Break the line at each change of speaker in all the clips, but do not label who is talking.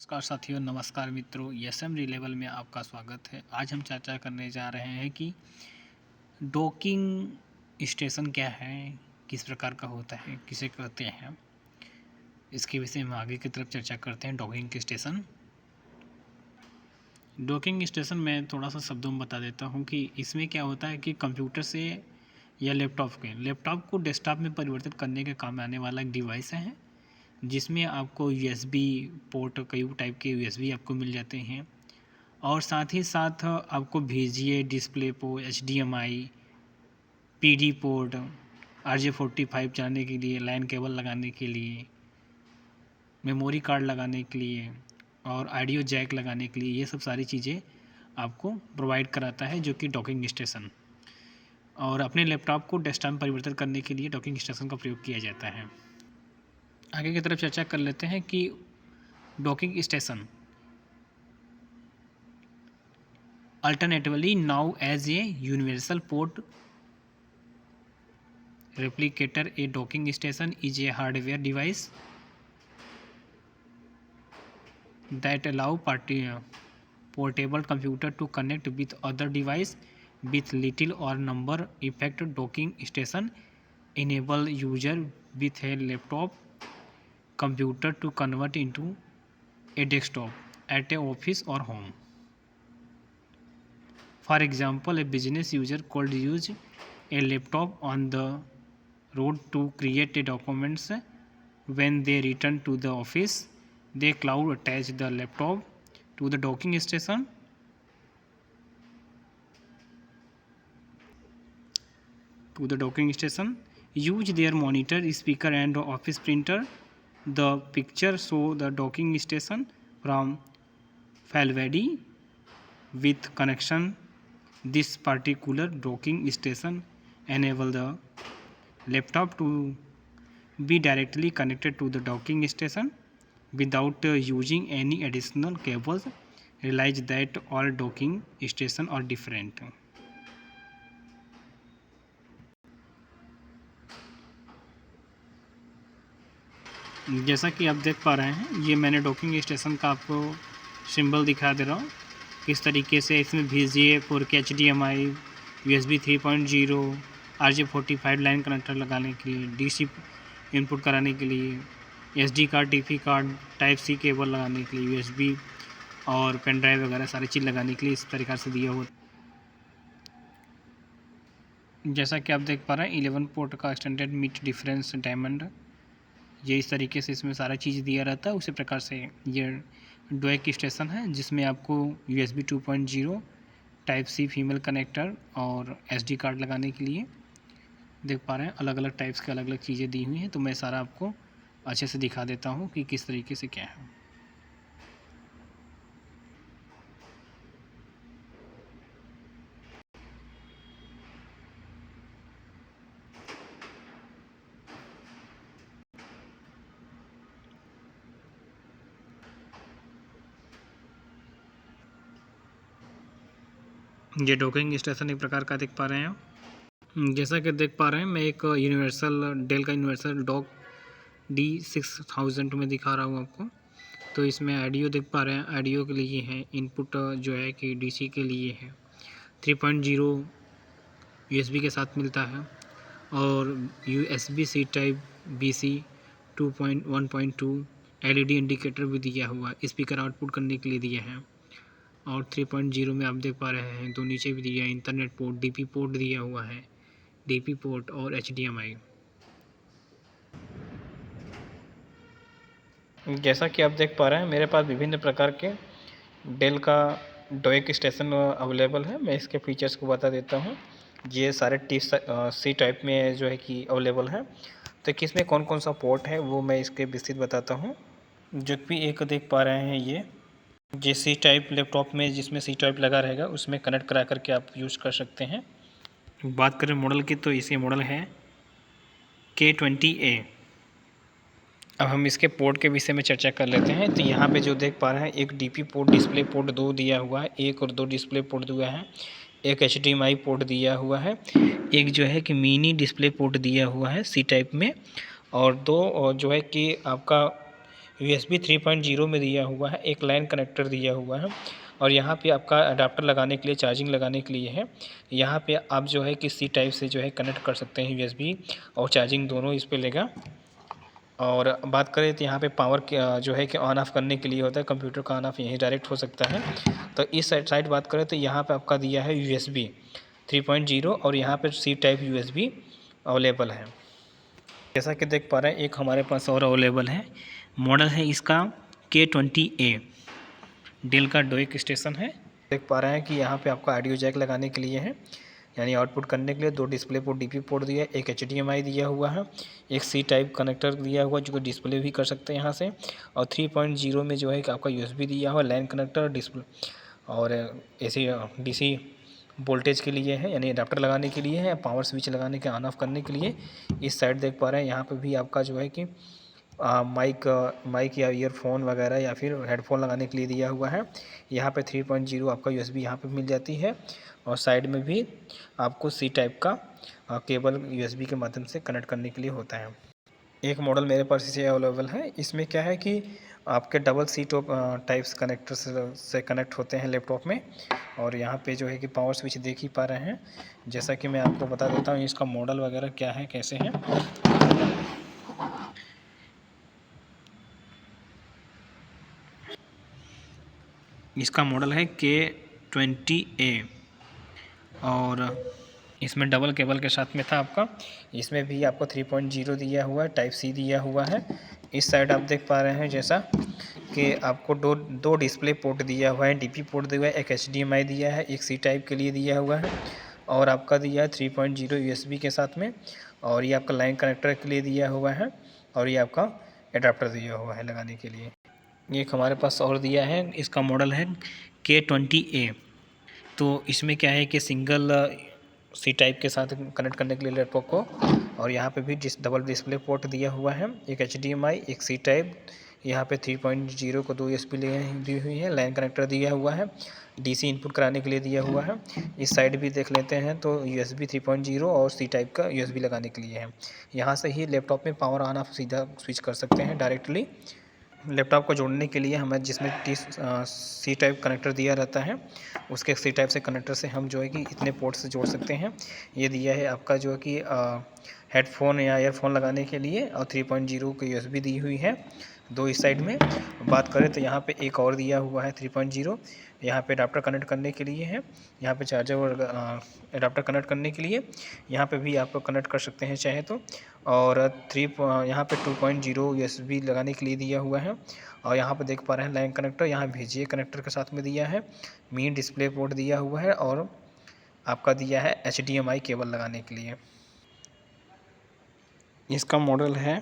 नमस्कार साथियों, नमस्कार मित्रों, एसएम रिलेबल में आपका स्वागत है। आज हम चर्चा करने जा रहे हैं कि डॉकिंग स्टेशन क्या है, किस प्रकार का होता है, किसे कहते हैं। इसके विषय में आगे की तरफ चर्चा करते हैं। डॉकिंग स्टेशन में थोड़ा सा शब्दों में बता देता हूँ कि इसमें क्या होता है कि कंप्यूटर से या लैपटॉप को डेस्कटॉप में परिवर्तित करने के काम में आने वाला एक डिवाइस है, जिसमें आपको यूएसबी पोर्ट, कई टाइप के यूएसबी आपको मिल जाते हैं और साथ ही साथ आपको VGA display port, HDMI, PD port, RJ45 चलाने के लिए, लाइन केबल लगाने के लिए, मेमोरी कार्ड लगाने के लिए और ऑडियो जैक लगाने के लिए, ये सब सारी चीज़ें आपको प्रोवाइड कराता है जो कि डॉकिंग स्टेशन। और अपने लैपटॉप को डेस्कटॉप में परिवर्तित करने के लिए डॉकिंग स्टेशन का प्रयोग किया जाता है। आगे की तरफ चर्चा कर लेते हैं कि docking station alternatively now as a universal port replicator, a docking station is a hardware device that allow portable computer to connect with other device with little or number effect. Docking station enable user with a laptop computer to convert into a desktop at a office or home. For example, a business user could use a laptop on the road to create documents. When they return to the office, they cloud attach the laptop to the docking station use their monitor, speaker and office printer. The picture show the docking station from Falvedi with connection. This particular docking station enable the laptop to be directly connected to the docking station without using any additional cables. Realize that all docking stations are different. जैसा कि आप देख पा रहे हैं, ये मैंने docking station का आपको सिंबल दिखा दे रहा हूँ। किस तरीके से इसमें VGA port, HDMI, USB 3.0, RJ45 line connector लगाने के लिए, DC इनपुट कराने के लिए, SD card, DP card, Type-C cable लगाने के लिए, USB और पेन ड्राइव वगैरह सारी चीज़ लगाने के लिए इस तरीक़ा से दिया हुआ। जैसा कि आप देख पा रहे हैं, 11 पोर्ट का एक्सटेंडेड मिड डिफरेंस डायमंड, ये इस तरीके से इसमें सारा चीज़ दिया रहता है। उसी प्रकार से ये डॉक स्टेशन है जिसमें आपको USB 2.0, Type-C फीमेल कनेक्टर और SD कार्ड लगाने के लिए देख पा रहे हैं अलग अलग टाइप्स के अलग अलग चीज़ें दी हुई हैं। तो मैं सारा आपको अच्छे से दिखा देता हूँ कि किस तरीके से क्या है। ये डॉकिंग स्टेशन एक प्रकार का देख पा रहे हैं। जैसा कि देख पा रहे हैं, मैं एक डेल का यूनिवर्सल डॉक D6000 में दिखा रहा हूँ आपको। तो इसमें ऑडियो देख पा रहे हैं, ऑडियो के लिए है इनपुट जो है कि DC के लिए है 3.0 USB के साथ मिलता है और USB-C type BC 2.1.2 LED indicator भी दिया हुआ है, स्पीकर आउटपुट करने के लिए दिया है। और 3.0 में आप देख पा रहे हैं तो नीचे भी दिया है इंटरनेट पोर्ट, DP पोर्ट दिया हुआ है, DP पोर्ट और HDMI। जैसा कि आप देख पा रहे हैं, मेरे पास विभिन्न प्रकार के डेल का डॉक स्टेशन अवेलेबल है। मैं इसके फीचर्स को बता देता हूं। ये सारे C टाइप में जो है कि अवेलेबल है। तो किसमें कौन कौन सा पोर्ट है वो मैं इसके विस्तृत बताता हूं। जो भी एक देख पा रहे हैं ये C टाइप लैपटॉप में जिसमें C टाइप लगा रहेगा उसमें कनेक्ट करा करके आप यूज़ कर सकते हैं। बात करें मॉडल की तो इसी मॉडल है K20A। अब हम इसके पोर्ट के विषय में चर्चा कर लेते हैं। तो यहाँ पे जो देख पा रहे हैं, एक DP पोर्ट, डिस्प्ले पोर्ट 2 दिया हुआ है, एक और 2 डिस्प्ले पोर्ट दिया है, एक HDMI पोर्ट दिया हुआ है, एक जो है कि मिनी डिस्प्ले पोर्ट दिया हुआ है C टाइप में, और 2 जो है कि आपका
USB 3.0 में दिया हुआ है, एक लाइन कनेक्टर दिया हुआ है और यहाँ पे आपका अडाप्टर लगाने के लिए, चार्जिंग लगाने के लिए है। यहाँ पे आप जो है कि C टाइप से जो है कनेक्ट कर सकते हैं, USB और चार्जिंग दोनों इस पे लेगा। और बात करें तो यहाँ पे पावर जो है कि ऑन ऑफ करने के लिए होता है, कंप्यूटर का ऑन ऑफ यहीं डायरेक्ट हो सकता है। तो इस साइड बात करें तो यहाँ पे आपका दिया है USB 3.0 और यहाँ पे C टाइप USB अवेलेबल है। जैसा कि देख पा रहे हैं एक हमारे पास और अवेलेबल है, मॉडल है इसका K20A, डेल का डोएक स्टेशन है। देख पा रहे हैं कि यहाँ पे आपका ऑडियो जैक लगाने के लिए है, यानी आउटपुट करने के लिए 2 डिस्प्ले पोर्ट DP पोर्ट दिया है, एक HDMI दिया हुआ है, एक C टाइप कनेक्टर दिया हुआ जो कि डिस्प्ले भी कर सकते हैं यहाँ से, और 3.0 में जो है कि आपका USB दिया हुआ, लाइन कनेक्टर, डिस्प्ले और AC DC वोल्टेज के लिए है, यानी अडाप्टर लगाने के लिए है, पावर स्विच लगाने के ऑन ऑफ करने के लिए। इस साइड देख पा रहे हैं यहाँ पे भी आपका जो है कि माइक या ईयरफोन वगैरह या फिर हेडफोन लगाने के लिए दिया हुआ है। यहाँ पे 3.0 आपका USB यहाँ पे मिल जाती है और साइड में भी आपको C टाइप का केबल USB के माध्यम से कनेक्ट करने के लिए होता है। एक मॉडल मेरे पास इसे अवेलेबल है, इसमें क्या है कि आपके डबल C टाइप्स कनेक्टर से कनेक्ट होते हैं लैपटॉप में। और यहाँ पे जो है कि पावर स्विच देख ही पा रहे हैं। जैसा कि मैं आपको बता देता हूँ इसका मॉडल वगैरह क्या है, कैसे है। इसका मॉडल है K20A और इसमें डबल केबल के साथ में था आपका। इसमें भी आपको 3.0 दिया हुआ है, टाइप C दिया हुआ है। इस साइड आप देख पा रहे हैं जैसा कि आपको दो डिस्प्ले पोर्ट दिया हुआ है, DP पोर्ट दिया हुआ है, एक HDMI दिया है, एक C टाइप के लिए दिया हुआ है और आपका दिया है 3.0 USB के साथ में, और ये आपका लाइन कनेक्टर के लिए दिया हुआ है और ये आपका एडाप्टर दिया हुआ है लगाने के लिए। एक हमारे पास और दिया है, इसका मॉडल है K20A। तो इसमें क्या है कि सिंगल C टाइप के साथ कनेक्ट करने के लिए लैपटॉप को, और यहाँ पे भी डबल डिस्प्ले पोर्ट दिया हुआ है, एक HDMI, एक C टाइप, यहाँ पे 3.0 को 2 USB दी हुई है, लाइन कनेक्टर दिया हुआ है, DC इनपुट कराने के लिए दिया हुआ है। इस साइड भी देख लेते हैं तो USB 3.0 और C टाइप का USB लगाने के लिए है। यहाँ से ही लैपटॉप में पावर ऑन ऑफ सीधा स्विच कर सकते हैं डायरेक्टली। लैपटॉप को जोड़ने के लिए हमें जिसमें C टाइप कनेक्टर दिया रहता है, उसके C टाइप से कनेक्टर से हम जो है कि इतने पोर्ट से जोड़ सकते हैं। ये दिया है आपका जो है कि हेडफोन या ईयरफोन लगाने के लिए, और 3.0 की USB दी हुई है दो इस साइड में। बात करें तो यहाँ पे एक और दिया हुआ है 3.0, यहाँ पे अडाप्टर कनेक्ट करने के लिए है, यहाँ पे चार्जर और अडाप्टर कनेक्ट करने के लिए, यहाँ पे भी आप कनेक्ट कर सकते हैं चाहे तो। और यहाँ पे 2.0 USB लगाने के लिए दिया हुआ है, और यहाँ पे देख पा रहे हैं लाइन कनेक्टर, यहाँ VGA कनेक्टर के साथ में दिया है, मेन डिस्प्ले पोर्ट दिया हुआ है और आपका दिया है HDMI केबल लगाने के लिए। इसका मॉडल है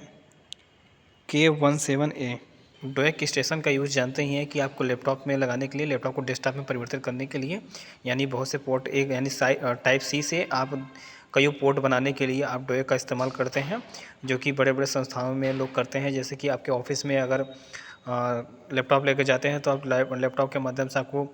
K17A। डोएक स्टेशन का यूज़ जानते ही हैं कि आपको लैपटॉप में लगाने के लिए, लैपटॉप को डेस्कटॉप में परिवर्तित करने के लिए, यानी बहुत से पोर्ट एक यानी टाइप C से आप कई पोर्ट बनाने के लिए आप डोएक का इस्तेमाल करते हैं, जो कि बड़े बड़े संस्थानों में लोग करते हैं। जैसे कि आपके ऑफिस में अगर लैपटॉप लेकर जाते हैं तो आप लैपटॉप के माध्यम से आपको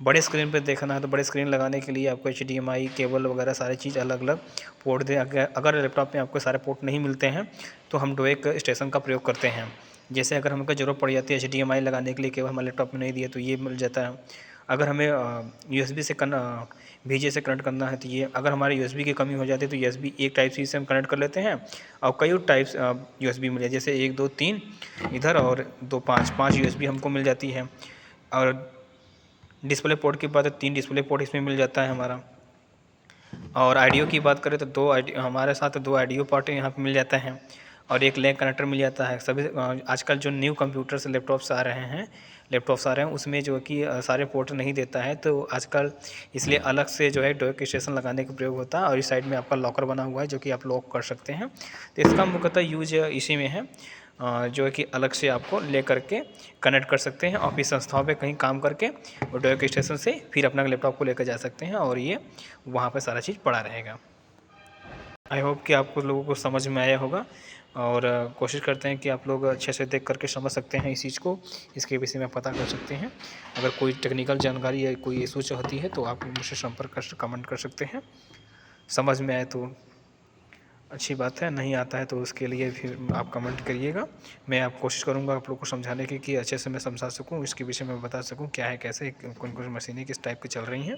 बड़े स्क्रीन पर देखना है, तो बड़े स्क्रीन लगाने के लिए आपको HDMI केबल वगैरह सारी चीज़ अलग अलग पोर्ट दें। अगर लैपटॉप में आपको सारे पोर्ट नहीं मिलते हैं तो हम डोएक स्टेशन का प्रयोग करते हैं। जैसे अगर हमको ज़रूरत पड़ जाती है HDMI लगाने के लिए, केवल हमारे लैपटॉप में नहीं दिया तो ये मिल जाता है। अगर हमें USB से VGA से कनेक्ट करना है तो ये, अगर हमारे USB की कमी हो जाती है तो USB एक टाइप C से हम कनेक्ट कर लेते हैं और कई टाइप्स USB मिल जाए, जैसे 1 2 3 इधर और 2 5 USB हमको मिल जाती है। और डिस्प्ले पोर्ट की बात है, 3 डिस्प्ले पोर्ट इसमें मिल जाता है हमारा। और ऑडियो की बात करें तो हमारे साथ 2 ऑडियो पोर्ट यहाँ पे मिल जाता है और एक लैन कनेक्टर मिल जाता है। सभी आजकल जो न्यू कंप्यूटर्स लैपटॉप्स आ रहे हैं उसमें जो कि सारे पोर्ट नहीं देता है, तो आजकल इसलिए अलग से जो है डोएक स्टेशन लगाने का प्रयोग होता है। और इस साइड में आपका लॉकर बना हुआ है जो कि आप लॉक कर सकते हैं। तो इसका मुख्यतः यूज इसी में है, जो है कि अलग से आपको ले करके कनेक्ट कर सकते हैं। ऑफिस संस्थाओं पे कहीं काम करके और डोएक स्टेशन से फिर अपना लैपटॉप को लेकर जा सकते हैं और ये वहाँ पे सारा चीज़ पड़ा रहेगा। आई होप कि आपको लोगों को समझ में आया होगा, और कोशिश करते हैं कि आप लोग अच्छे से देख करके समझ सकते हैं इस चीज़ को, इसके विषय में पता कर सकते हैं। अगर कोई टेक्निकल जानकारी या कोई इशू होती है तो आप मुझसे संपर्क कर कमेंट कर सकते हैं। समझ में आए तो अच्छी बात है। नहीं आता है तो उसके लिए फिर आप कमेंट करिएगा। मैं आप कोशिश करूँगा आप लोग को समझाने की कि अच्छे से मैं समझा सकूँ, इसके विषय में बता सकूँ क्या है, कैसे, कौन-कौन सी मशीनें किस टाइप की चल रही हैं।